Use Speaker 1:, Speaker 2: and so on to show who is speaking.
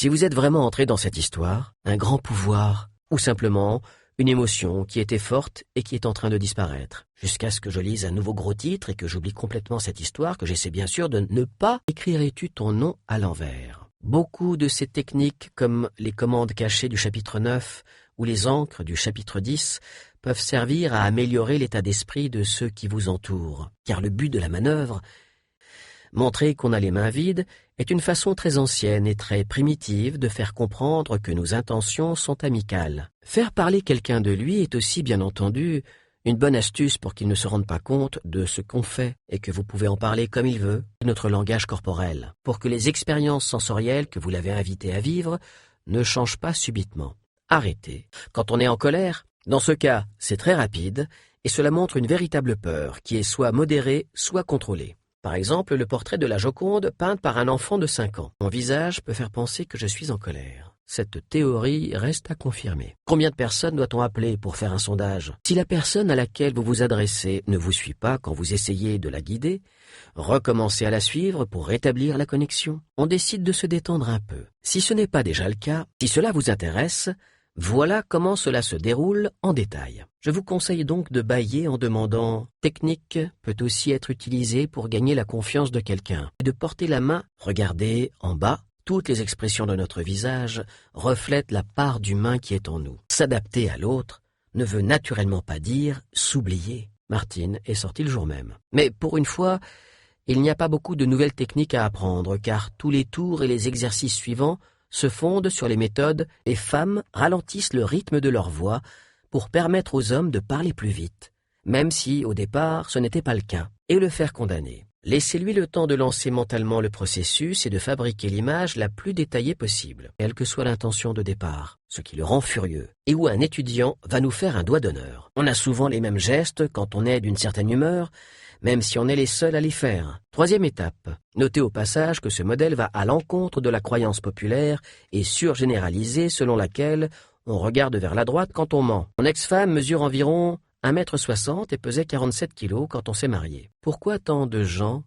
Speaker 1: Si vous êtes vraiment entré dans cette histoire, un grand pouvoir, ou simplement une émotion qui était forte et qui est en train de disparaître, jusqu'à ce que je lise un nouveau gros titre et que j'oublie complètement cette histoire, que j'essaie bien sûr de ne pas écrirais-tu ton nom à l'envers. Beaucoup de ces techniques, comme les commandes cachées du chapitre 9 ou les encres du chapitre 10, peuvent servir à améliorer l'état d'esprit de ceux qui vous entourent, car le but de la manœuvre, montrer qu'on a les mains vides, est une façon très ancienne et très primitive de faire comprendre que nos intentions sont amicales. Faire parler quelqu'un de lui est aussi, bien entendu, une bonne astuce pour qu'il ne se rende pas compte de ce qu'on fait et que vous pouvez en parler comme il veut, notre langage corporel, pour que les expériences sensorielles que vous l'avez invité à vivre ne changent pas subitement. Arrêtez. Quand on est en colère, dans ce cas, c'est très rapide et cela montre une véritable peur qui est soit modérée, soit contrôlée. Par exemple, le portrait de la Joconde peint par un enfant de 5 ans. Mon visage peut faire penser que je suis en colère. Cette théorie reste à confirmer. Combien de personnes doit-on appeler pour faire un sondage? Si la personne à laquelle vous vous adressez ne vous suit pas quand vous essayez de la guider, recommencez à la suivre pour rétablir la connexion. On décide de se détendre un peu. Si ce n'est pas déjà le cas, si cela vous intéresse, voilà comment cela se déroule en détail. Je vous conseille donc de bâiller en demandant « Technique peut aussi être utilisée pour gagner la confiance de quelqu'un » et de porter la main, regardez en bas. Toutes les expressions de notre visage reflètent la part d'humain qui est en nous. S'adapter à l'autre ne veut naturellement pas dire s'oublier. Martine est sortie le jour même. Mais pour une fois, il n'y a pas beaucoup de nouvelles techniques à apprendre car tous les tours et les exercices suivants se fondent sur les méthodes. Les femmes ralentissent le rythme de leur voix pour permettre aux hommes de parler plus vite, même si, au départ, ce n'était pas le cas, et le faire condamner. Laissez-lui le temps de lancer mentalement le processus et de fabriquer l'image la plus détaillée possible, quelle que soit l'intention de départ, ce qui le rend furieux, et où un étudiant va nous faire un doigt d'honneur. On a souvent les mêmes gestes quand on est d'une certaine humeur, même si on est les seuls à les faire. Troisième étape, notez au passage que ce modèle va à l'encontre de la croyance populaire et surgénéralisée selon laquelle on regarde vers la droite quand on ment. Mon ex-femme mesure environ 1,60 m et pesait 47 kg quand on s'est marié. Pourquoi tant de gens